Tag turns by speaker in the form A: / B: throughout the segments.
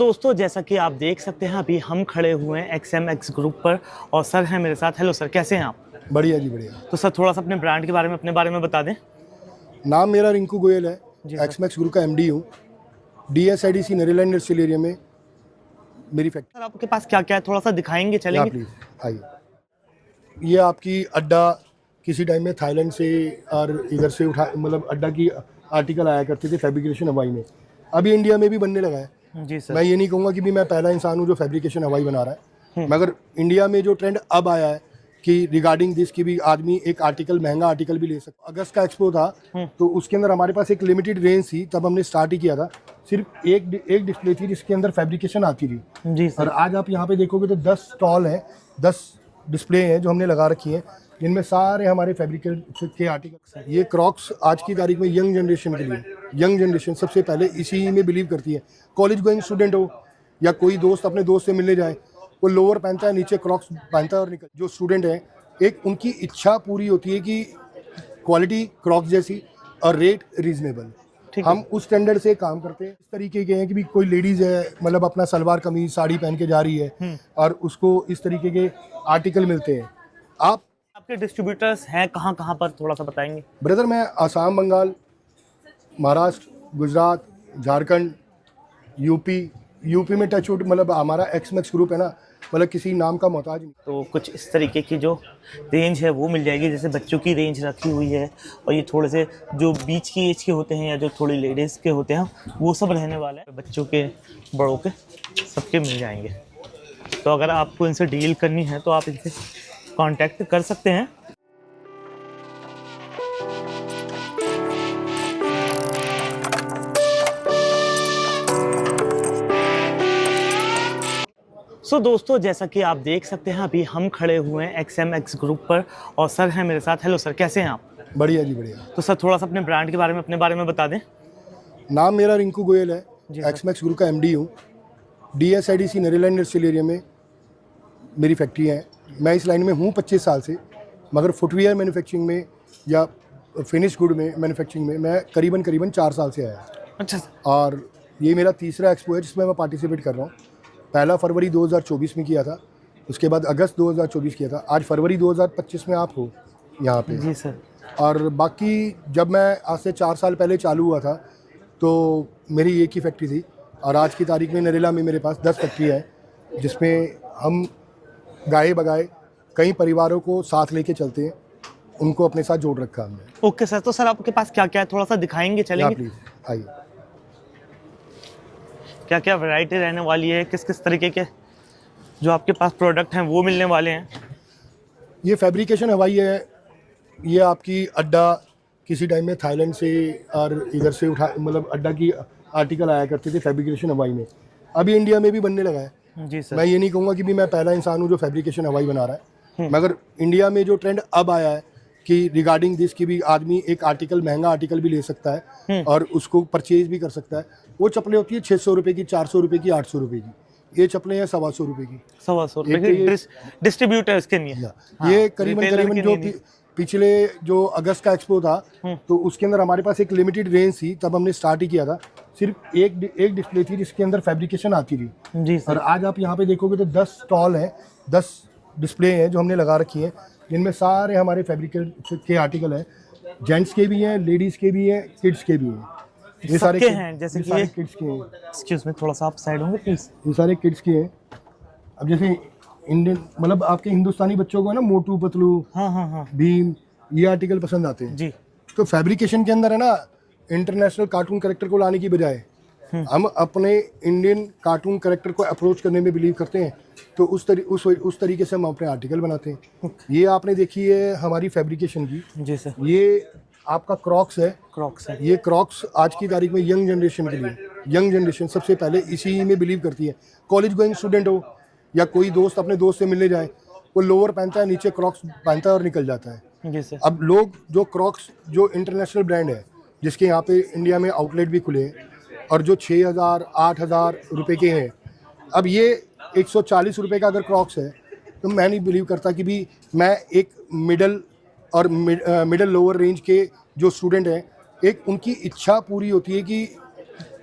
A: दोस्तों जैसा कि आप देख सकते हैं अभी हम खड़े हुए हैं XMX ग्रुप पर और सर हैं मेरे साथ। हेलो सर, कैसे हैं आप?
B: बढ़िया जी बढ़िया।
A: तो सर थोड़ा सा अपने ब्रांड के बारे में अपने बारे में बता दें।
B: नाम मेरा रिंकू गोयल है,
A: जी सर।
B: एक्समैक्स ग्रुप का एमडी हूँ। DSIDC नरेला इंडस्ट्रियल एरिया में मेरी फैक्ट्री।
A: सर आपके पास क्या क्या है, थोड़ा सा दिखाएंगे,
B: यहाँ
A: चलेंगे?
B: प्लीज आइए। ये आपकी अड्डा किसी टाइम में थाईलैंड से और इधर से उठा मतलब अड्डा की आर्टिकल आया करते थे फैब्रिकेशन हवाई में। अभी इंडिया में भी बनने लगा है।
A: जी सर।
B: मैं ये नहीं कहूँगा कि भी मैं पहला इंसान हूँ जो फैब्रिकेशन हवाई बना रहा है, मगर इंडिया में जो ट्रेंड अब आया है कि रिगार्डिंग दिस की भी आदमी एक आर्टिकल महंगा आर्टिकल भी ले सकता। अगस्त का एक्सपो था तो उसके अंदर हमारे पास एक लिमिटेड रेंज थी, तब हमने स्टार्ट ही किया था। सिर्फ एक डिस्प्ले थी जिसके अंदर फैब्रिकेशन आती थी।
A: जी सर।
B: और आज आप यहाँ पे देखोगे तो 10 स्टॉल हैं, 10 डिस्प्ले हैं जो हमने लगा रखी हैं, जिनमें सारे हमारे फैब्रिकेशन के आर्टिकल्स हैं। ये क्रॉक्स आज की तारीख में यंग जनरेशन के लिए, यंग जनरेशन सबसे पहले इसी में बिलीव करती है। कॉलेज गोइंग स्टूडेंट हो या कोई दोस्त अपने दोस्त से मिलने जाए, वो लोअर पहनता है, नीचे क्रॉक्स पहनता है और निकल। जो स्टूडेंट हैं, एक उनकी इच्छा पूरी होती है कि क्वालिटी क्रॉक्स जैसी और रेट रीजनेबल। हम उस स्टैंडर्ड से काम करते हैं। इस तरीके के हैं कि भी कोई लेडीज है, मतलब अपना सलवार कमीज साड़ी पहन के जा रही है और उसको इस तरीके के आर्टिकल मिलते हैं।
A: आपके डिस्ट्रीब्यूटर्स हैं कहाँ कहाँ पर, थोड़ा सा बताएंगे?
B: ब्रदर मैं आसाम, बंगाल, महाराष्ट्र, गुजरात, झारखंड, यूपी में टच वुड, मतलब हमारा एक्समैक्स ग्रुप है ना, मतलब किसी नाम का मोहताज नहीं।
A: तो कुछ इस तरीके की जो रेंज है वो मिल जाएगी, जैसे बच्चों की रेंज रखी हुई है, और ये थोड़े से जो बीच की एज के होते हैं या जो थोड़ी लेडीज़ के होते हैं वो सब रहने वाला है। बच्चों के, बड़ों के, सबके मिल जाएंगे। तो अगर आपको इनसे डील करनी है तो आप इनसे कांटेक्ट कर सकते हैं। दोस्तों जैसा कि आप देख सकते हैं अभी हम खड़े हुए हैं XMX ग्रुप पर और सर हैं मेरे साथ। हेलो सर, कैसे हैं आप?
B: बढ़िया जी बढ़िया।
A: तो सर थोड़ा सा अपने ब्रांड के बारे में अपने बारे में बता दें।
B: नाम मेरा रिंकू गोयल है, एक्समैक्स ग्रुप का एमडी हूँ। DSIDC नरेला इंडस्ट्रियल एरिया में मेरी फैक्ट्री है। मैं इस लाइन में हूँ 25 साल से, मगर फुटवियर मैन्युफैक्चरिंग में या फिनिश गुड में मैन्युफैक्चरिंग में मैं करीबन 4 साल से आया।
A: अच्छा सर।
B: और ये मेरा तीसरा एक्सपो है जिसमें मैं पार्टिसिपेट कर रहा हूँ। पहला फरवरी 2024 में किया था, उसके बाद अगस्त 2024 किया था, आज फरवरी 2025 में आप हो यहाँ पे।
A: जी सर।
B: और बाकी जब मैं आज से 4 साल पहले चालू हुआ था तो मेरी एक ही फैक्ट्री थी, और आज की तारीख में नरेला में मेरे पास 10 फैक्ट्री है, जिसमें हम गाए बगाए कई परिवारों को साथ लेके चलते हैं, उनको अपने साथ जोड़ रखा हमने।
A: ओके सर, तो सर आपके पास क्या क्या है, थोड़ा सा दिखाएंगे, चलेंगे?
B: प्लीज आइए।
A: क्या क्या वैरायटी रहने वाली है, किस किस तरीके के जो आपके पास प्रोडक्ट हैं वो मिलने वाले हैं?
B: ये फैब्रिकेशन हवाई है। ये आपकी अड्डा किसी टाइम में थाईलैंड से और इधर से उठा मतलब अड्डा की आर्टिकल आया करते थे फैब्रिकेशन हवाई में। अभी इंडिया में भी बनने लगा है।
A: जी सर।
B: मैं ये नहीं कहूँगा कि भी मैं पहला इंसान हूँ जो फैब्रिकेशन हवाई बना रहा है, मगर इंडिया में जो ट्रेंड अब आया है कि रिगार्डिंग दिस की भी आदमी एक आर्टिकल महंगा आर्टिकल भी ले सकता है और उसको परचेज भी कर सकता है। वो चप्पलें होती है 600 रुपये की, 400 रुपये की, 800 रुपये की। ये चप्पलें हैं 125 रुपये की।
A: 125 रुपये की डिस्ट्रीब्यूटर इसके नहीं है।
B: ये करीबन जो पिछले जो अगस्त का एक्सपो था तो उसके अंदर हमारे पास एक लिमिटेड रेंज थी, तब हमने स्टार्ट ही किया था। सिर्फ एक डिस्प्ले थी जिसके अंदर फैब्रिकेशन आती थी।
A: जी सर।
B: और आज आप यहाँ पे देखोगे तो 10 स्टॉल हैं, 10 डिस्प्ले हैं जो हमने लगा रखी हैं, जिनमें सारे हमारे फैब्रिकेशन के आर्टिकल हैं। जेंट्स के भी हैं, लेडीज़ के भी हैं, किड्स के भी हैं। ये सारे
A: हैं, जैसे कि ये
B: किड्स के हैं।
A: एक्सक्यूज मी, थोड़ा सा आप साइड होंगे प्लीज।
B: ये सारे किड्स के हैं। अब जैसे इंडियन मतलब आपके हिंदुस्तानी बच्चों को ना मोटू पतलू,
A: हाँ,
B: भीम, ये आर्टिकल पसंद आते हैं
A: जी।
B: तो फैब्रिकेशन के अंदर है ना, इंटरनेशनल कार्टून कैरेक्टर को लाने की बजाय हम अपने इंडियन कार्टून कैरेक्टर को अप्रोच करने में बिलीव करते हैं, तो उस तरीके से हम अपने आर्टिकल बनाते हैं। ये आपने देखी है हमारी फैब्रिकेशन की।
A: जी सर।
B: ये आपका क्रॉक्स है।
A: क्रॉक्स है।
B: ये क्रॉक्स आज की तारीख में यंग जनरेशन के लिए, यंग जनरेशन सबसे पहले इसी में बिलीव करती है। कॉलेज गोइंग स्टूडेंट हो या कोई दोस्त अपने दोस्त से मिलने जाए, वो लोअर पहनता है, नीचे क्रॉक्स पहनता है और निकल जाता है।
A: जी सर।
B: अब लोग जो क्रॉक्स, जो इंटरनेशनल ब्रांड है जिसके यहाँ पे इंडिया में आउटलेट भी खुले हैं और जो 6000 8000 रुपये के हैं, अब ये 140 रुपये का अगर क्रॉक्स है तो मैं नहीं बिलीव करता कि भी मैं एक मिडल लोअर रेंज के जो स्टूडेंट हैं, एक उनकी इच्छा पूरी होती है कि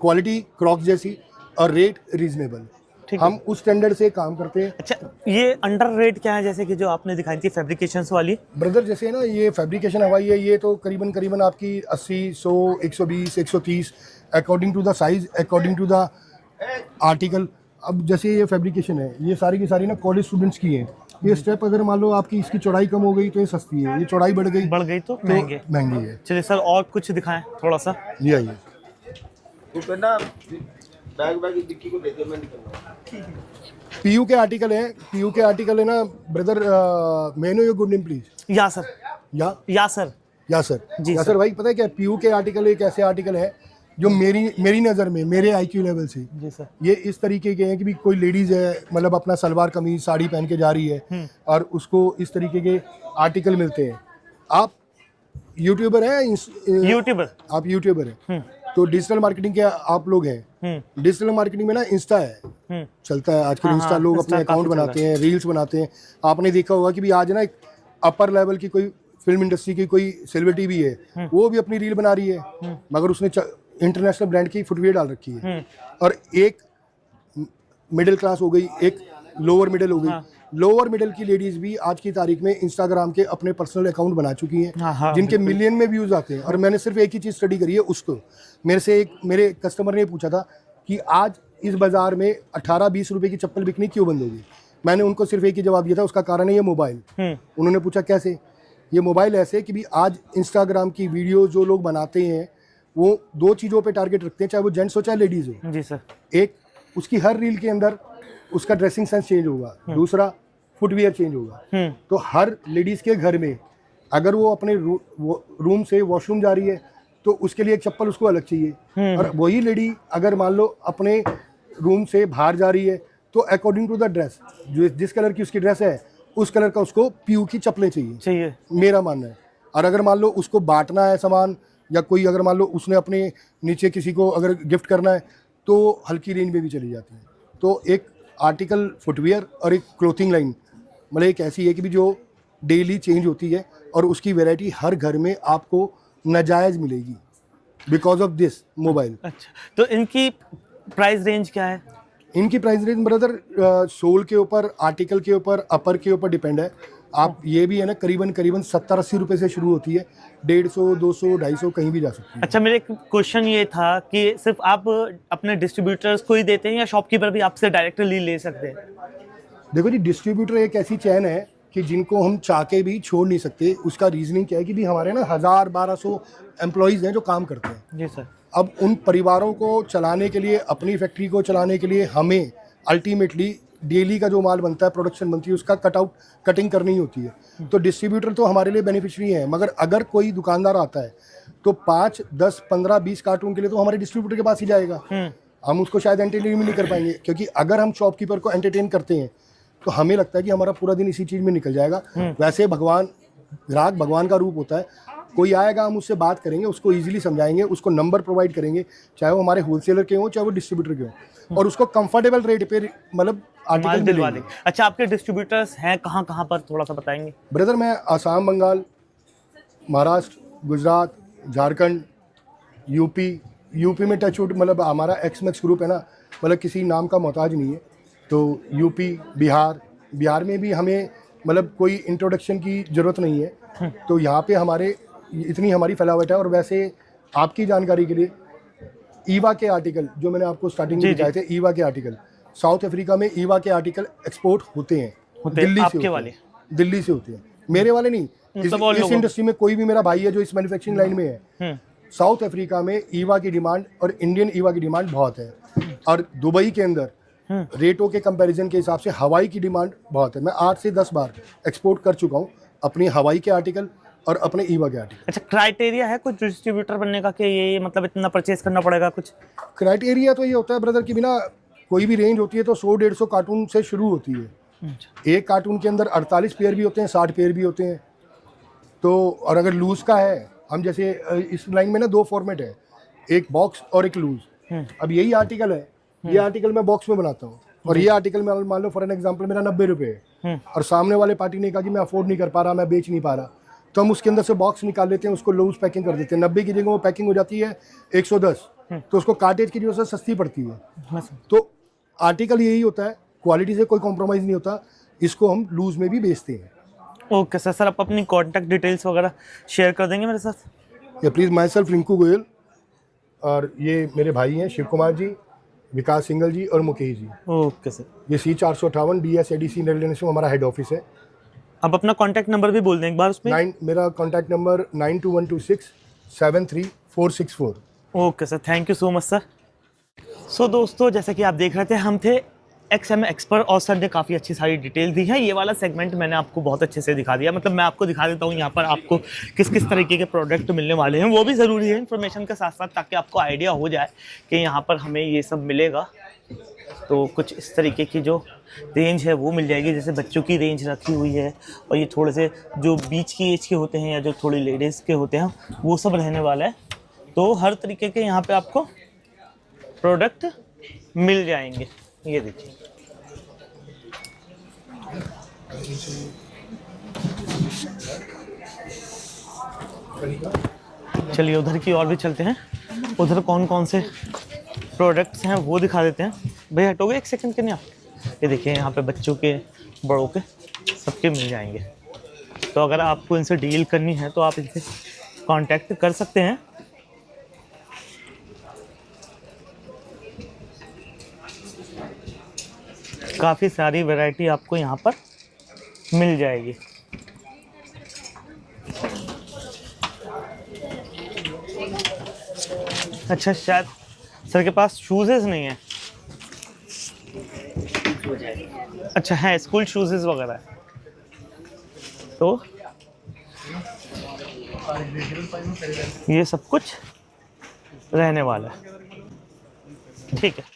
B: क्वालिटी क्रॉक्स जैसी और रेट रीजनेबल।
A: ठीक है।
B: हम उस स्टैंडर्ड से काम करते हैं।
A: अच्छा, ये अंडर रेट क्या है, जैसे कि जो आपने दिखाई थी फैब्रिकेशंस वाली?
B: ब्रदर जैसे ना ये फैब्रिकेशन हवाई है, ये तो करीबन करीबन आपकी 80, 100, 120, 130 according to the size, according to the article. अब जैसे ये फैब्रिकेशन है, ये सारी की सारी ना कॉलेज स्टूडेंट्स की है। ये स्टेप अगर मान लो आपकी इसकी चौड़ाई कम हो गई तो ये सस्ती है, ये चौड़ाई बढ़ गई
A: तो महंगी
B: है।
A: चलिए सर, और कुछ दिखाएं थोड़ा सा।
B: ये आइए, पीयू के आर्टिकल है, पीयू के आर्टिकल है ना brother. May know your good name please.
A: या सर,
B: या
A: सर।
B: या सर,
A: जी
B: या
A: सर।
B: सर भाई पता है क्या, पीयू के आर्टिकल एक ऐसे आर्टिकल है जो मेरी नज़र में, मेरे आईक्यू लेवल से
A: जी सर,
B: ये इस तरीके के हैं कि भी कोई लेडीज है, मतलब अपना सलवार कमीज साड़ी पहन के जा रही है और उसको इस तरीके के आर्टिकल मिलते हैं। आप यूट्यूबर हैं,
A: यूट्यूबर।
B: आप यूट्यूबर हैं तो डिजिटल मार्केटिंग के आप लोग हैं। डिजिटल मार्केटिंग में ना इंस्टा है, चलता है आजकल। इंस्टा लोग अपने अकाउंट बनाते हैं, रील्स बनाते हैं। आपने देखा होगा कि भी आज ना एक अपर लेवल की कोई फिल्म इंडस्ट्री की कोई सेलिब्रिटी भी है, वो भी अपनी रील बना रही है, मगर उसने इंटरनेशनल ब्रांड की फुटवियर डाल रखी है। और एक मिडिल क्लास हो गई, एक लोअर मिडिल हो गई। लोअर मिडिल की लेडीज भी आज की तारीख में इंस्टाग्राम के अपने पर्सनल अकाउंट बना चुकी हैं, जिनके मिलियन में व्यूज आते हैं। और मैंने सिर्फ एक ही चीज़ स्टडी करी है उसको। मेरे कस्टमर ने पूछा था कि आज इस बाजार में 18-20 रुपए की चप्पल बिकनी क्यों बंद होगी। मैंने उनको सिर्फ एक ही जवाब दिया था, उसका कारण है ये मोबाइल। उन्होंने पूछा कैसे। ये मोबाइल ऐसे कि भी आज इंस्टाग्राम की वीडियो जो लोग बनाते हैं वो 2 चीज़ों पे टारगेट रखते हैं, चाहे वो जेंट्स हो चाहे लेडीज़ हो।
A: जी सर।
B: एक, उसकी हर रील के अंदर उसका ड्रेसिंग सेंस चेंज होगा। दूसरा, फुटवियर चेंज होगा। तो हर लेडीज़ के घर में अगर वो अपने रूम से वॉशरूम जा रही है तो उसके लिए एक चप्पल उसको अलग चाहिए। और वही लेडी अगर मान लो अपने रूम से बाहर जा रही है तो अकॉर्डिंग टू द ड्रेस, जो जिस कलर की उसकी ड्रेस है उस कलर का उसको पीयू की चप्पलें चाहिए, मेरा मानना है। और अगर मान लो उसको बांटना है सामान, या कोई अगर मान लो उसने अपने नीचे किसी को अगर गिफ्ट करना है तो हल्की रेंज में भी चली जाती है। तो एक आर्टिकल फुटवियर और एक क्लोथिंग लाइन मतलब एक ऐसी है कि भी जो डेली चेंज होती है और उसकी वैरायटी हर घर में आपको नाजायज़ मिलेगी बिकॉज ऑफ दिस मोबाइल।
A: अच्छा, तो इनकी प्राइस रेंज क्या है?
B: इनकी प्राइस रेंज ब्रदर सोल के ऊपर, आर्टिकल के ऊपर, अपर के ऊपर डिपेंड है। आप ये भी है ना करीबन 70-80 रुपए से शुरू होती है, 150, 200, 250 कहीं भी जा सकती है।
A: अच्छा, मेरा एक क्वेश्चन ये था कि सिर्फ आप अपने डिस्ट्रीब्यूटर्स को ही देते हैं या शॉपकीपर भी आपसे डायरेक्टली ले सकते हैं?
B: देखो जी, डिस्ट्रीब्यूटर एक ऐसी चैन है कि जिनको हम चाह के भी छोड़ नहीं सकते। उसका रीजनिंग क्या है कि भी हमारे ना 1000-1200 एम्प्लॉयज़ हैं जो काम करते हैं।
A: जी सर।
B: अब उन परिवारों को चलाने के लिए, अपनी फैक्ट्री को चलाने के लिए हमें अल्टीमेटली डेली का जो माल बनता है, प्रोडक्शन बनती है, उसका कटिंग करनी होती है। तो डिस्ट्रीब्यूटर तो हमारे लिए बेनिफिशियरी है, मगर अगर कोई दुकानदार आता है तो 5, 10, 15, 20 कार्टून के लिए तो हमारे डिस्ट्रीब्यूटर के पास ही जाएगा। हम उसको शायद एंटरटेन भी नहीं कर पाएंगे, क्योंकि अगर हम शॉपकीपर को एंटरटेन करते हैं तो हमें लगता है कि हमारा पूरा दिन इसी चीज़ में निकल जाएगा। वैसे ग्राहक भगवान का रूप होता है। कोई आएगा, हम उससे बात करेंगे, उसको इजीली समझाएंगे, उसको नंबर प्रोवाइड करेंगे, चाहे वो हमारे होलसेलर के हों चाहे वो डिस्ट्रीब्यूटर के हों, और उसको कंफर्टेबल रेट पे मतलब आर्टिकल दिलवा देंगे।
A: अच्छा, आपके डिस्ट्रीब्यूटर्स हैं कहाँ कहाँ पर, थोड़ा सा बताएंगे?
B: ब्रदर मैं आसाम, बंगाल, महाराष्ट्र, गुजरात, झारखंड, यूपी में टच वुड, मतलब हमारा एक्समैक्स ग्रुप है ना, मतलब किसी नाम का मोहताज नहीं है। तो यूपी, बिहार में भी हमें मतलब कोई इंट्रोडक्शन की ज़रूरत नहीं है। तो यहाँ पे हमारे इतनी हमारी फैलावट है। और वैसे आपकी जानकारी के लिए ईवा के आर्टिकल जो मैंने आपको स्टार्टिंग में दिखाए थे, ईवा के आर्टिकल साउथ अफ्रीका में ईवा के आर्टिकल एक्सपोर्ट होते हैं, दिल्ली से होते हैं। दिल्ली से होते हैं, मेरे वाले नहीं। इस इंडस्ट्री में कोई भी मेरा भाई है जो इस मैन्युफैक्चरिंग लाइन में है, साउथ अफ्रीका में ईवा की डिमांड और इंडियन ईवा की डिमांड बहुत है। और दुबई के अंदर रेटों के कंपैरिजन के हिसाब से हवाई की डिमांड बहुत है। मैं 8 से 10 बार एक्सपोर्ट कर चुका हूँ अपनी हवाई के आर्टिकल और अपने ईवा के आर्टिकल।
A: अच्छा, क्राइटेरिया है कुछ डिस्ट्रीब्यूटर बनने का कि ये मतलब इतना परचेज करना पड़ेगा? कुछ
B: क्राइटेरिया तो ये होता है ब्रदर कि बिना कोई भी रेंज होती है तो 100-150 कार्टून से शुरू होती है। एक कार्टून के अंदर 48 पेयर भी होते हैं, 60 पेयर भी होते हैं। तो और अगर लूज़ का है, हम जैसे इस लाइन में ना 2 फॉर्मेट है, एक बॉक्स और एक लूज़। अब यही आर्टिकल है, ये आर्टिकल मैं बॉक्स में बनाता हूँ और ये आर्टिकल में मान लो फॉर एन एग्जांपल मेरा 90 रुपये है और सामने वाले पार्टी ने कहा कि मैं अफोर्ड नहीं कर पा रहा, मैं बेच नहीं पा रहा, तो हम उसके अंदर से बॉक्स निकाल लेते हैं, उसको लूज पैकिंग कर देते हैं। 90 की जगह वो पैकिंग हो जाती है 110, तो उसको कार्टेज की वजह से सस्ती पड़ती है।
A: मैं समझ-
B: तो आर्टिकल यही होता है, क्वालिटी से कोई कॉम्प्रोमाइज़ नहीं होता। इसको हम लूज़ में भी बेचते हैं।
A: Okay sir. सर आप अपनी कॉन्टैक्ट डिटेल्स वगैरह शेयर कर देंगे मेरे साथ?
B: या please, myself Rinku Goyal, और ये मेरे भाई हैं शिव कुमार जी, विकास सिंगल जी और मुकेश जी।
A: Okay sir.
B: ये C458 DSADC इंटरनेशनल हमारा हेड ऑफिस है।
A: आप अपना कॉन्टैक्ट नंबर भी बोल दें एक बार उसमें।
B: मेरा contact number 9212673464।
A: Okay sir, thank you so much sir. So दोस्तों, जैसा कि आप देख रहे थे, हम थे XM एक्सपर्ट और सर ने काफ़ी अच्छी सारी डिटेल दी है। ये वाला सेगमेंट मैंने आपको बहुत अच्छे से दिखा दिया। मतलब मैं आपको दिखा देता हूँ यहाँ पर आपको किस किस तरीके के प्रोडक्ट मिलने वाले हैं, वो भी ज़रूरी है इन्फॉर्मेशन के साथ साथ, ताकि आपको आइडिया हो जाए कि यहाँ पर हमें ये सब मिलेगा। तो कुछ इस तरीके की जो रेंज है वो मिल जाएगी, जैसे बच्चों की रेंज रखी हुई है, और ये थोड़े से जो बीच की एज के होते हैं या जो थोड़ी लेडीज़ के होते हैं वो सब रहने वाला है। तो हर तरीके के यहाँ पे आपको प्रोडक्ट मिल जाएंगे। ये देखिए, चलिए उधर की और भी चलते हैं। उधर कौन कौन से प्रोडक्ट्स हैं वो दिखा देते हैं। भैया हटोगे एक सेकंड के लिए आप? ये देखिए, यहाँ पे बच्चों के, बड़ों के, सबके मिल जाएंगे। तो अगर आपको इनसे डील करनी है तो आप इनसे कांटेक्ट कर सकते हैं। काफ़ी सारी वैरायटी आपको यहाँ पर मिल जाएगी। अच्छा, शायद सर के पास शूज़ेस नहीं है। अच्छा है, स्कूल शूज़ेस वगैरह है। तो ये सब कुछ रहने वाला है। ठीक है।